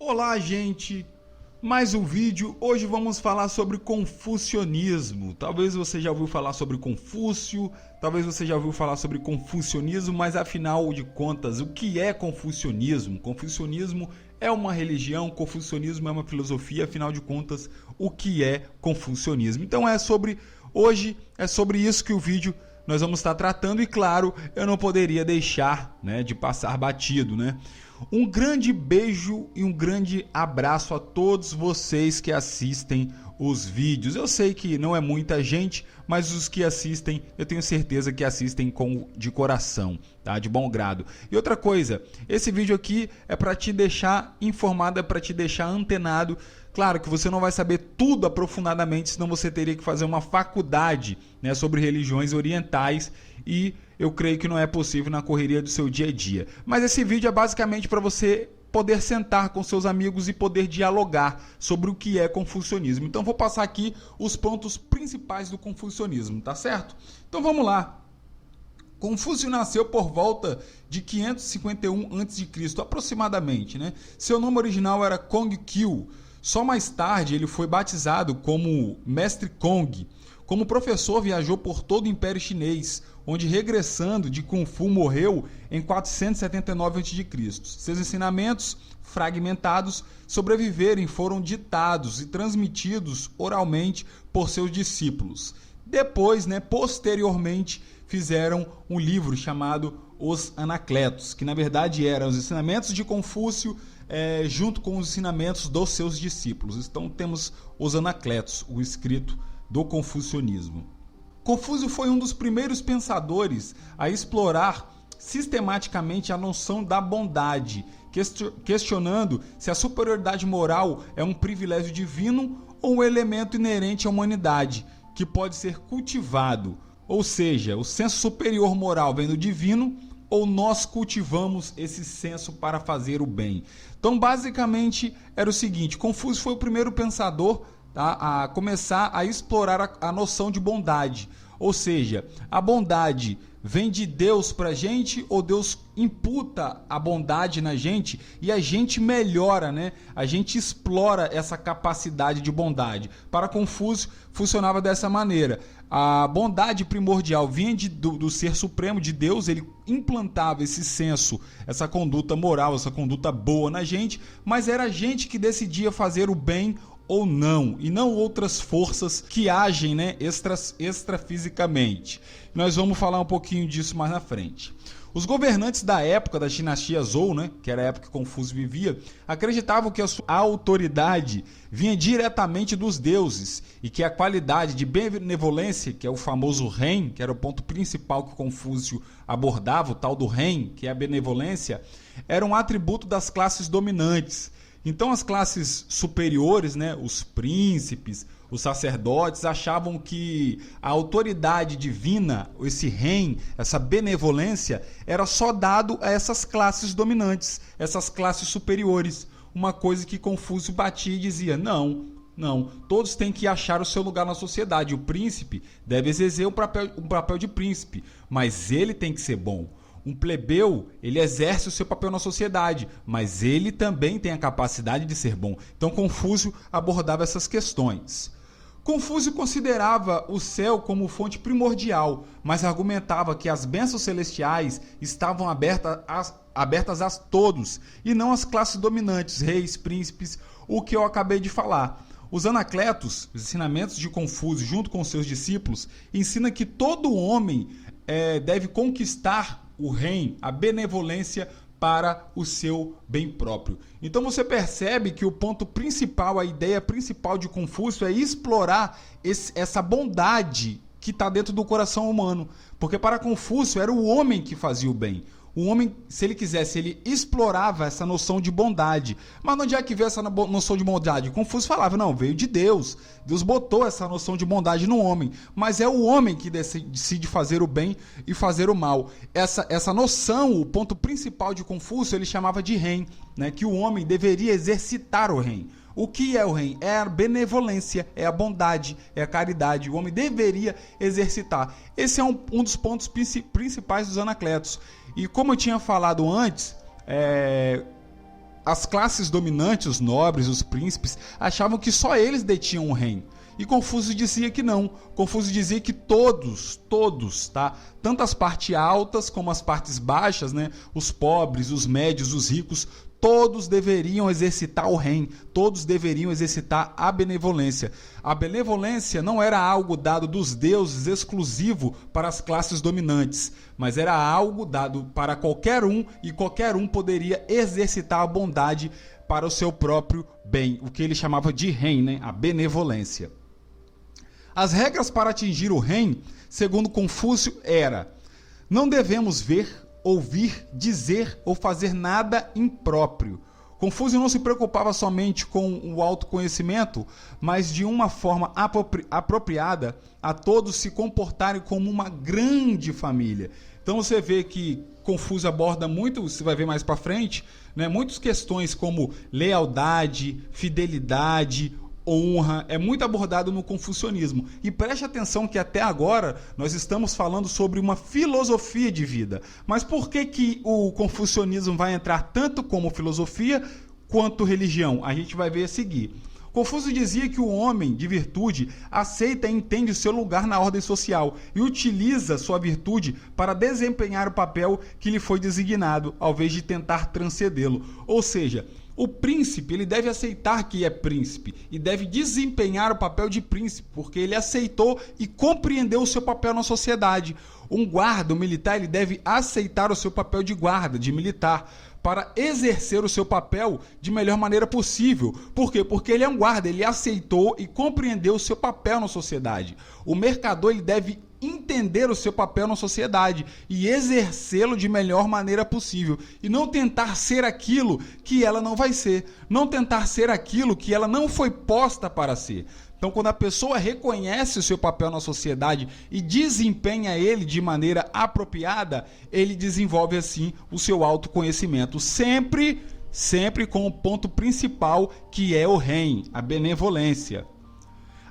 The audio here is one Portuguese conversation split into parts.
Olá, gente! Mais um vídeo. Hoje vamos falar sobre confucionismo. Talvez você já ouviu falar sobre Confúcio, talvez você já ouviu falar sobre confucionismo, mas afinal de contas, o que é confucionismo? Confucionismo é uma religião, confucionismo é uma filosofia, afinal de contas, o que é confucionismo? Então hoje é sobre isso que o vídeo nós vamos estar tratando e, claro, eu não poderia deixar, de passar batido, Um grande beijo e um grande abraço a todos vocês que assistem os vídeos. Eu sei que não é muita gente, mas os que assistem, eu tenho certeza que assistem de coração, tá? De bom grado. E outra coisa, esse vídeo aqui é para te deixar informado, é para te deixar antenado. Claro que você não vai saber tudo aprofundadamente, senão você teria que fazer uma faculdade, sobre religiões orientais, e eu creio que não é possível na correria do seu dia a dia. Mas esse vídeo é basicamente para você poder sentar com seus amigos e poder dialogar sobre o que é confucionismo. Então vou passar aqui os pontos principais do confucionismo, tá certo? Então vamos lá. Confúcio nasceu por volta de 551 a.C., aproximadamente, Seu nome original era Kongkyu. Só mais tarde ele foi batizado como Mestre Kong. Como professor, viajou por todo o Império Chinês, onde, regressando de Kung Fu, morreu em 479 a.C. Seus ensinamentos, fragmentados, sobreviveram e foram ditados e transmitidos oralmente por seus discípulos. Depois, posteriormente, fizeram um livro chamado Os Anacletos, que na verdade eram os ensinamentos de Confúcio junto com os ensinamentos dos seus discípulos. Então temos os Anacletos, o escrito do confucionismo. Confúcio foi um dos primeiros pensadores a explorar sistematicamente a noção da bondade, questionando se a superioridade moral é um privilégio divino ou um elemento inerente à humanidade, que pode ser cultivado, ou seja, o senso superior moral vem do divino, ou nós cultivamos esse senso para fazer o bem. Então, basicamente, era o seguinte: Confúcio foi o primeiro pensador a começar a explorar a noção de bondade. Ou seja, a bondade vem de Deus para a gente, ou Deus imputa a bondade na gente e a gente melhora, A gente explora essa capacidade de bondade. Para Confúcio, funcionava dessa maneira. A bondade primordial vinha do Ser Supremo, de Deus. Ele implantava esse senso, essa conduta moral, essa conduta boa na gente, mas era a gente que decidia fazer o bem ou não, e não outras forças que agem, extrafisicamente. Nós vamos falar um pouquinho disso mais na frente. Os governantes da época da dinastia Zhou, que era a época que Confúcio vivia, acreditavam que a sua autoridade vinha diretamente dos deuses e que a qualidade de benevolência, que é o famoso Ren, que era o ponto principal que Confúcio abordava, o tal do Ren, que é a benevolência, era um atributo das classes dominantes. Então as classes superiores, os príncipes, os sacerdotes, achavam que a autoridade divina, esse reino, essa benevolência, era só dado a essas classes dominantes, essas classes superiores. Uma coisa que Confúcio batia e dizia: não, todos têm que achar o seu lugar na sociedade. O príncipe deve exercer um papel de príncipe, mas ele tem que ser bom. Um plebeu, ele exerce o seu papel na sociedade, mas ele também tem a capacidade de ser bom. Então Confúcio abordava essas questões. Confúcio considerava o céu como fonte primordial, mas argumentava que as bênçãos celestiais estavam abertas a todos, e não às classes dominantes, reis, príncipes, o que eu acabei de falar. Os Anacletos, os ensinamentos de Confúcio junto com seus discípulos, ensinam que todo homem deve conquistar o reino, a benevolência para o seu bem próprio. Então você percebe que o ponto principal, a ideia principal de Confúcio é explorar essa bondade que está dentro do coração humano. Porque para Confúcio era o homem que fazia o bem. O homem, se ele quisesse, ele explorava essa noção de bondade. Mas onde é que veio essa noção de bondade? Confúcio falava: não, veio de Deus. Deus botou essa noção de bondade no homem. Mas é o homem que decide fazer o bem e fazer o mal. Essa noção, o ponto principal de Confúcio, ele chamava de Ren, que o homem deveria exercitar o Ren. O que é o reino? É a benevolência, é a bondade, é a caridade. O homem deveria exercitar. Esse é um dos pontos principais dos Anacletos. E como eu tinha falado antes, as classes dominantes, os nobres, os príncipes, achavam que só eles detinham o reino. E Confúcio dizia que não. Confúcio dizia que todos, tá? Tanto as partes altas como as partes baixas, né? Os pobres, os médios, os ricos, todos deveriam exercitar o reino, todos deveriam exercitar a benevolência. A benevolência não era algo dado dos deuses exclusivo para as classes dominantes, mas era algo dado para qualquer um, e qualquer um poderia exercitar a bondade para o seu próprio bem, o que ele chamava de reino, né? A benevolência. As regras para atingir o reino, segundo Confúcio, era: não devemos ver, ouvir, dizer ou fazer nada impróprio. Confúcio não se preocupava somente com o autoconhecimento, mas de uma forma apropriada a todos se comportarem como uma grande família. Então você vê que Confúcio aborda muito, você vai ver mais para frente, né, muitas questões como lealdade, fidelidade, honra, é muito abordado no confucionismo. E preste atenção que até agora nós estamos falando sobre uma filosofia de vida. Mas por que o confucionismo vai entrar tanto como filosofia quanto religião? A gente vai ver a seguir. Confúcio dizia que o homem de virtude aceita e entende o seu lugar na ordem social e utiliza sua virtude para desempenhar o papel que lhe foi designado, ao invés de tentar transcendê-lo. Ou seja, o príncipe ele deve aceitar que é príncipe e deve desempenhar o papel de príncipe, porque ele aceitou e compreendeu o seu papel na sociedade. Um guarda, um militar, ele deve aceitar o seu papel de guarda, de militar, para exercer o seu papel de melhor maneira possível. Por quê? Porque ele é um guarda, ele aceitou e compreendeu o seu papel na sociedade. O mercador ele deve entender o seu papel na sociedade e exercê-lo de melhor maneira possível e não tentar ser aquilo que ela não vai ser, não tentar ser aquilo que ela não foi posta para ser. Então, quando a pessoa reconhece o seu papel na sociedade e desempenha ele de maneira apropriada, ele desenvolve assim o seu autoconhecimento, sempre com o ponto principal que é o reino, a benevolência.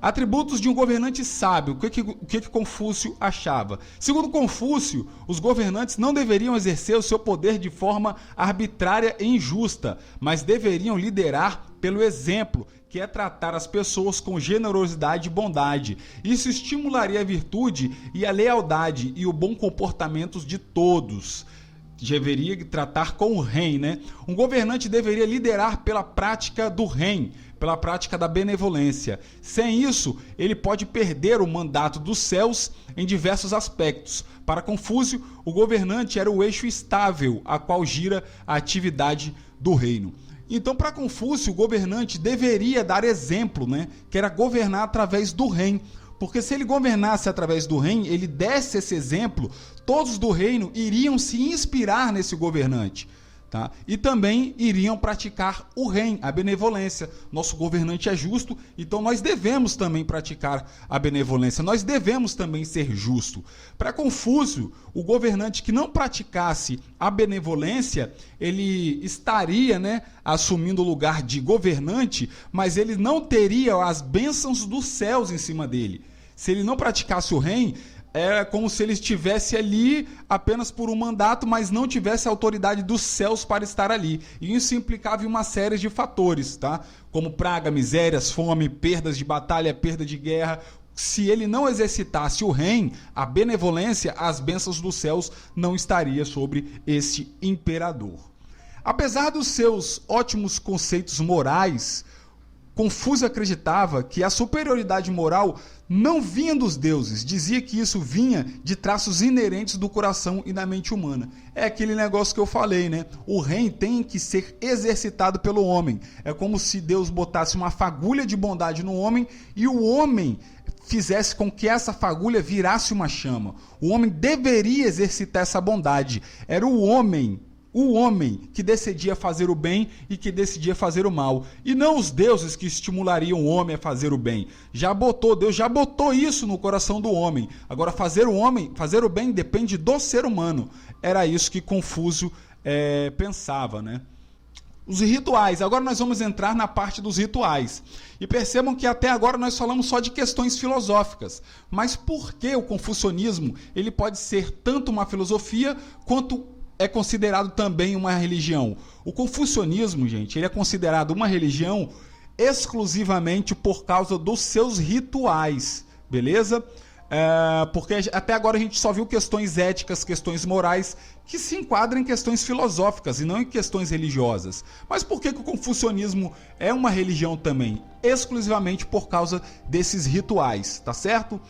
Atributos de um governante sábio. O que Confúcio achava? Segundo Confúcio, os governantes não deveriam exercer o seu poder de forma arbitrária e injusta, mas deveriam liderar pelo exemplo, que é tratar as pessoas com generosidade e bondade. Isso estimularia a virtude e a lealdade e o bom comportamento de todos. Deveria tratar com o reino, né? Um governante deveria liderar pela prática do reino, pela prática da benevolência. Sem isso, ele pode perder o mandato dos céus em diversos aspectos. Para Confúcio, o governante era o eixo estável a qual gira a atividade do reino. Então, para Confúcio, o governante deveria dar exemplo, né? Que era governar através do reino. Porque se ele governasse através do reino, ele desse esse exemplo, todos do reino iriam se inspirar nesse governante. Tá? E também iriam praticar o reino, a benevolência. Nosso governante é justo, então nós devemos também praticar a benevolência, nós devemos também ser justos. Para Confúcio, o governante que não praticasse a benevolência, ele estaria, né, assumindo o lugar de governante, mas ele não teria as bênçãos dos céus em cima dele. Se ele não praticasse o reino, é como se ele estivesse ali apenas por um mandato, mas não tivesse a autoridade dos céus para estar ali. E isso implicava em uma série de fatores, tá? Como praga, misérias, fome, perdas de batalha, perda de guerra. Se ele não exercitasse o reino, a benevolência, as bênçãos dos céus não estaria sobre esse imperador. Apesar dos seus ótimos conceitos morais, Confúcio acreditava que a superioridade moral não vinha dos deuses, dizia que isso vinha de traços inerentes do coração e da mente humana. É aquele negócio que eu falei, né? O reino tem que ser exercitado pelo homem. É como se Deus botasse uma fagulha de bondade no homem e o homem fizesse com que essa fagulha virasse uma chama. O homem deveria exercitar essa bondade. Era o homem que decidia fazer o bem e que decidia fazer o mal. E não os deuses que estimulariam o homem a fazer o bem. Deus já botou isso no coração do homem. Agora, fazer o bem depende do ser humano. Era isso que Confúcio pensava, né? Os rituais. Agora nós vamos entrar na parte dos rituais. E percebam que até agora nós falamos só de questões filosóficas. Mas por que o confucionismo ele pode ser tanto uma filosofia quanto é considerado também uma religião? O confucionismo, gente, ele é considerado uma religião exclusivamente por causa dos seus rituais, beleza? Porque até agora a gente só viu questões éticas, questões morais, que se enquadram em questões filosóficas e não em questões religiosas. Mas por que o confucionismo é uma religião também? Exclusivamente por causa desses rituais, tá certo?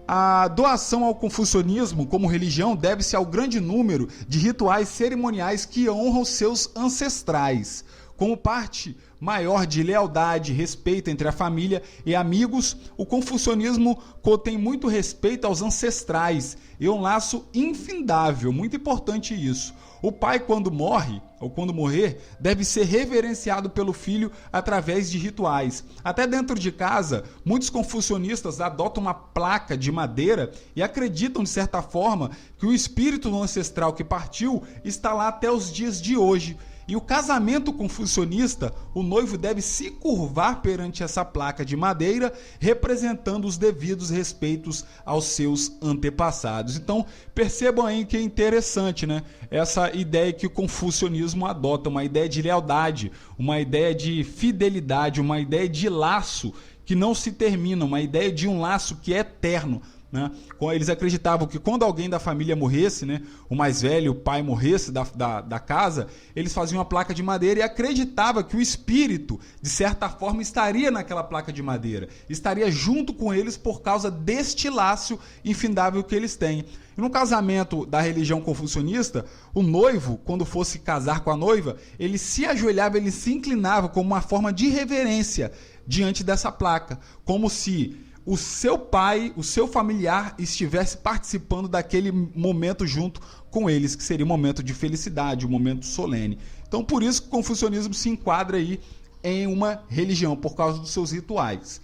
A doação ao confucionismo como religião deve-se ao grande número de rituais cerimoniais que honram seus ancestrais. Como parte maior de lealdade e respeito entre a família e amigos, o confucionismo contém muito respeito aos ancestrais e um laço infindável, muito importante isso. O pai, quando morre, ou quando morrer, deve ser reverenciado pelo filho através de rituais. Até dentro de casa, muitos confucionistas adotam uma placa de madeira e acreditam, de certa forma, que o espírito do ancestral que partiu está lá até os dias de hoje. E o casamento confucionista, o noivo deve se curvar perante essa placa de madeira, representando os devidos respeitos aos seus antepassados. Então, percebam aí que é interessante, né? Essa ideia que o confucionismo adota, uma ideia de lealdade, uma ideia de fidelidade, uma ideia de laço que não se termina, uma ideia de um laço que é eterno. Né? Eles acreditavam que quando alguém da família morresse, né, o mais velho, o pai morresse da casa, eles faziam uma placa de madeira e acreditavam que o espírito, de certa forma, estaria naquela placa de madeira, estaria junto com eles por causa deste laço infindável que eles têm. E no casamento da religião confucionista, o noivo, quando fosse casar com a noiva, ele se ajoelhava, ele se inclinava como uma forma de reverência diante dessa placa, como se o seu pai, o seu familiar estivesse participando daquele momento junto com eles, que seria um momento de felicidade, um momento solene. Então, por isso que o confucionismo se enquadra aí em uma religião, por causa dos seus rituais.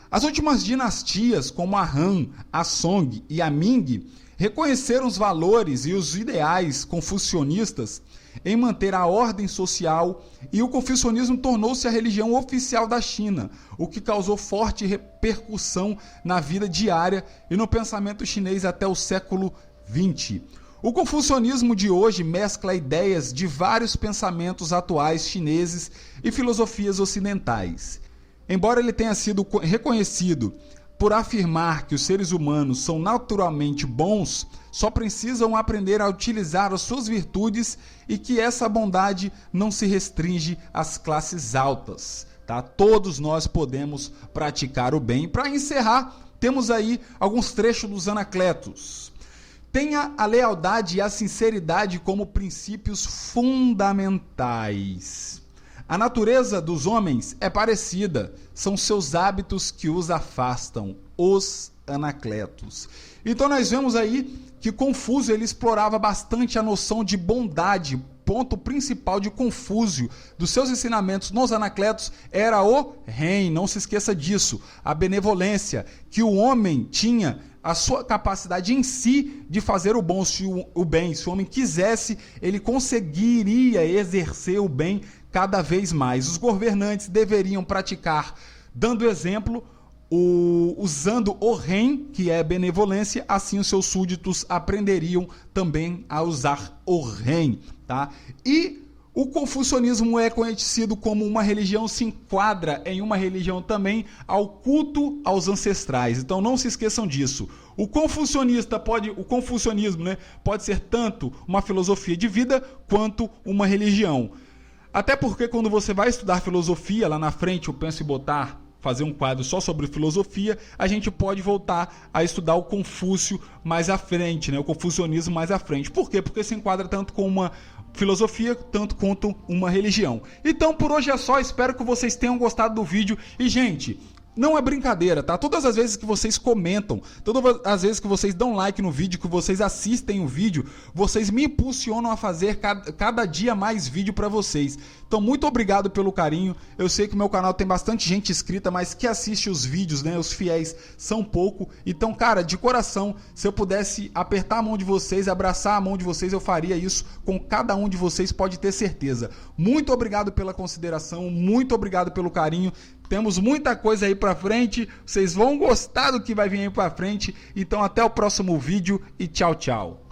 As últimas dinastias, como a Han, a Song e a Ming, reconheceram os valores e os ideais confucionistas em manter a ordem social, e o confucionismo tornou-se a religião oficial da China, o que causou forte repercussão na vida diária e no pensamento chinês até o século XX. O confucionismo de hoje mescla ideias de vários pensamentos atuais chineses e filosofias ocidentais. Embora ele tenha sido reconhecido por afirmar que os seres humanos são naturalmente bons, só precisam aprender a utilizar as suas virtudes e que essa bondade não se restringe às classes altas. Tá? Todos nós podemos praticar o bem. Para encerrar, temos aí alguns trechos dos Anacletos. Tenha a lealdade e a sinceridade como princípios fundamentais. A natureza dos homens é parecida, são seus hábitos que os afastam, os Anacletos. Então nós vemos aí que Confúcio ele explorava bastante a noção de bondade. Ponto principal de Confúcio, dos seus ensinamentos nos Anacletos, era o Ren, não se esqueça disso, a benevolência, que o homem tinha a sua capacidade em si de fazer o bem. Se o homem quisesse, ele conseguiria exercer o bem cada vez mais. Os governantes deveriam praticar, dando exemplo, usando o Ren, que é benevolência, assim os seus súditos aprenderiam também a usar o Ren. Tá? E o confucionismo é conhecido como uma religião, se enquadra em uma religião também ao culto aos ancestrais. Então não se esqueçam disso. O confucionismo, né, pode ser tanto uma filosofia de vida quanto uma religião. Até porque quando você vai estudar filosofia, lá na frente eu penso em fazer um quadro só sobre filosofia, a gente pode voltar a estudar o Confúcio mais à frente, né? O confucionismo mais à frente. Por quê? Porque se enquadra tanto com uma filosofia, tanto quanto uma religião. Então, por hoje é só. Espero que vocês tenham gostado do vídeo. E, gente, não é brincadeira, tá? Todas as vezes que vocês comentam, todas as vezes que vocês dão like no vídeo, que vocês assistem o vídeo, vocês me impulsionam a fazer cada dia mais vídeo pra vocês. Então, muito obrigado pelo carinho. Eu sei que o meu canal tem bastante gente inscrita, mas que assiste os vídeos, né? Os fiéis são pouco. Então, cara, de coração, se eu pudesse apertar a mão de vocês, abraçar a mão de vocês, eu faria isso com cada um de vocês, pode ter certeza. Muito obrigado pela consideração, muito obrigado pelo carinho. Temos muita coisa aí pra frente, vocês vão gostar do que vai vir aí pra frente. Então até o próximo vídeo e tchau, tchau.